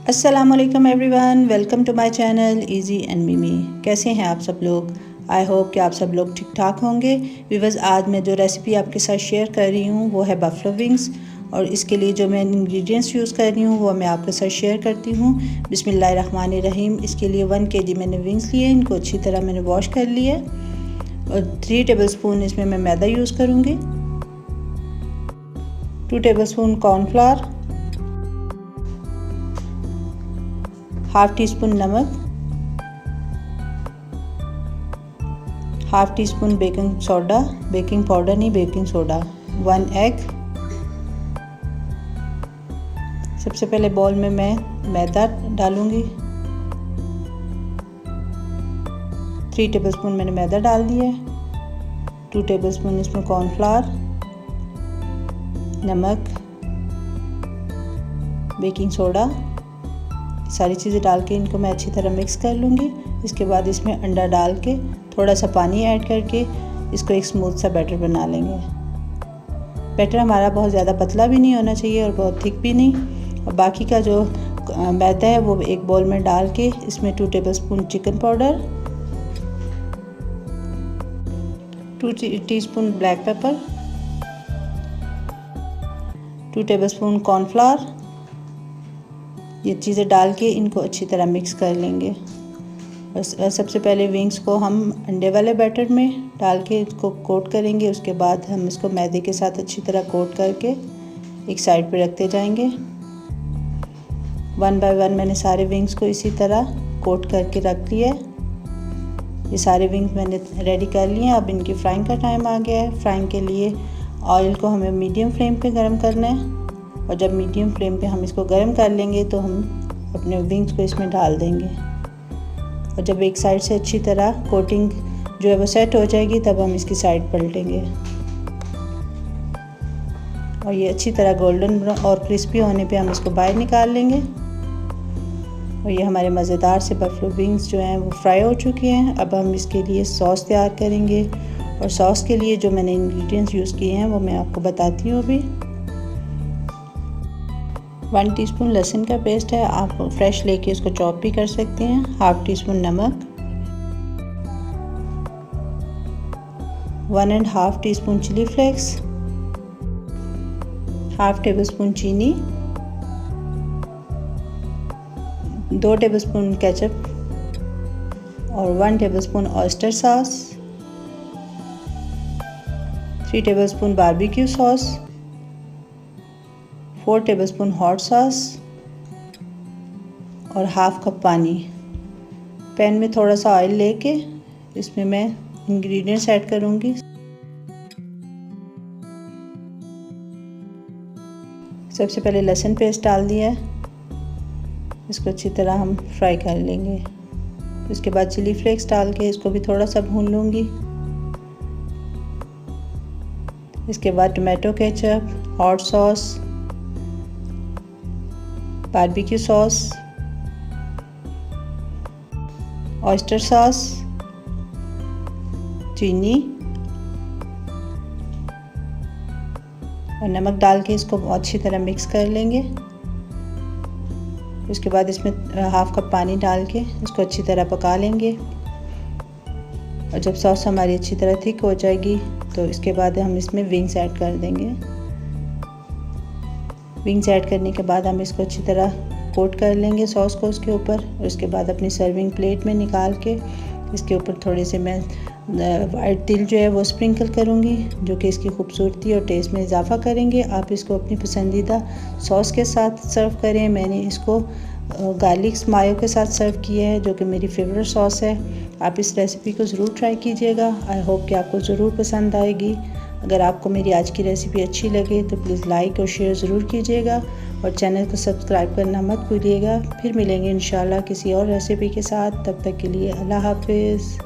अस्सलामुअलैकुम everyone, welcome to my channel Izzy and Mimi. कैसे हैं आप सब लोग? आई होप कि आप सब लोग ठीक ठाक होंगे। व्यूअर्स, आज मैं जो रेसिपी आपके साथ शेयर कर रही हूँ वो है बफलो विंग्स, और इसके लिए जो मैं इंग्रेडिएंट्स यूज़ कर रही हूँ वो मैं आपके साथ शेयर करती हूँ। बिस्मिल्लाहिर्रहमानिर्रहीम। इसके लिए 1 kg मैंने विंग्स लिए, इनको अच्छी तरह मैंने वॉश कर लिया, और 3 टेबलस्पून इसमें मैं मैदा यूज़ करूँगी, 2 tablespoon cornflour, half teaspoon नमक, half teaspoon baking soda, baking powder नहीं बेकिंग सोडा, 1 एग। सबसे पहले बाउल में मैं मैदा डालूंगी, 3 टेबलस्पून मैंने मैदा डाल दिया, 2 टेबलस्पून इसमें कॉर्नफ्लावर, नमक, बेकिंग सोडा, सारी चीज़ें डाल के इनको मैं अच्छी तरह मिक्स कर लूँगी। इसके बाद इसमें अंडा डाल के थोड़ा सा पानी ऐड करके इसको एक स्मूथ सा बैटर बना लेंगे। बैटर हमारा बहुत ज़्यादा पतला भी नहीं होना चाहिए और बहुत थिक भी नहीं। और बाकी का जो मैदा है वो एक बाउल में डाल के इसमें 2 tablespoon chicken powder, 2 teaspoon black pepper, 2 tablespoon cornflour, ये चीज़ें डाल के इनको अच्छी तरह मिक्स कर लेंगे। और सबसे पहले विंग्स को हम अंडे वाले बैटर में डाल के इसको कोट करेंगे। उसके बाद हम इसको मैदे के साथ अच्छी तरह कोट करके एक साइड पे रखते जाएंगे। 1 बाय 1 मैंने सारे विंग्स को इसी तरह कोट करके रख लिया है। ये सारे विंग्स मैंने रेडी कर लिए हैं। अब इनकी फ्राइंग का टाइम आ गया है। फ्राइंग के लिए ऑयल को हमें मीडियम फ्लेम पे गर्म करना है, और जब मीडियम फ्लेम पे हम इसको गर्म कर लेंगे तो हम अपने विंग्स को इसमें डाल देंगे। और जब एक साइड से अच्छी तरह कोटिंग जो है वो सेट हो जाएगी तब हम इसकी साइड पलटेंगे, और ये अच्छी तरह गोल्डन और क्रिस्पी होने पे हम इसको बाहर निकाल लेंगे। और ये हमारे मज़ेदार से बफलो विंग्स जो हैं वो फ्राई हो चुके हैं। अब हम इसके लिए सॉस तैयार करेंगे, और सॉस के लिए जो मैंने इंग्रेडिएंट्स यूज़ किए हैं वो मैं आपको बताती हूँ अभी। 1 टीस्पून लहसुन का पेस्ट है, आप फ्रेश लेके उसको चॉप भी कर सकते हैं। हाफ़ टी स्पून नमक, 1.5 teaspoon chili flakes, half tablespoon चीनी, 2 टेबलस्पून केचप, और 1 tablespoon oyster sauce, 3 tablespoon barbecue sauce, 4 tablespoon hot sauce, और हाफ़ कप पानी। पैन में थोड़ा सा ऑयल लेके इसमें मैं इंग्रेडिएंट्स ऐड करूँगी। सबसे पहले लहसुन पेस्ट डाल दिया है, इसको अच्छी तरह हम फ्राई कर लेंगे। उसके बाद चिली फ्लेक्स डाल के इसको भी थोड़ा सा भून लूँगी। इसके बाद tomato ketchup, hot sauce, barbecue sauce, oyster sauce, चीनी और नमक डाल के इसको अच्छी तरह मिक्स कर लेंगे। उसके बाद इसमें हाफ़ कप पानी डाल के इसको अच्छी तरह पका लेंगे। और जब सॉस हमारी अच्छी तरह थिक हो जाएगी तो इसके बाद हम इसमें विंग्स ऐड कर देंगे। विंग्स ऐड करने के बाद हम इसको अच्छी तरह कोट कर लेंगे सॉस को उसके ऊपर। और उसके बाद अपनी सर्विंग प्लेट में निकाल के इसके ऊपर थोड़े से मैं वाइट तिल जो है वो स्प्रिंकल करूँगी, जो कि इसकी खूबसूरती और टेस्ट में इजाफा करेंगे। आप इसको अपनी पसंदीदा सॉस के साथ सर्व करें। मैंने इसको गार्लिक मायो के साथ सर्व किया है, जो कि मेरी फेवरेट सॉस है। आप इस रेसिपी को ज़रूर ट्राई कीजिएगा। आई होप कि आपको ज़रूर पसंद आएगी। अगर आपको मेरी आज की रेसिपी अच्छी लगे तो प्लीज़ लाइक और शेयर ज़रूर कीजिएगा, और चैनल को सब्सक्राइब करना मत भूलिएगा। फिर मिलेंगे इंशाल्लाह किसी और रेसिपी के साथ। तब तक के लिए अल्लाह हाफिज़।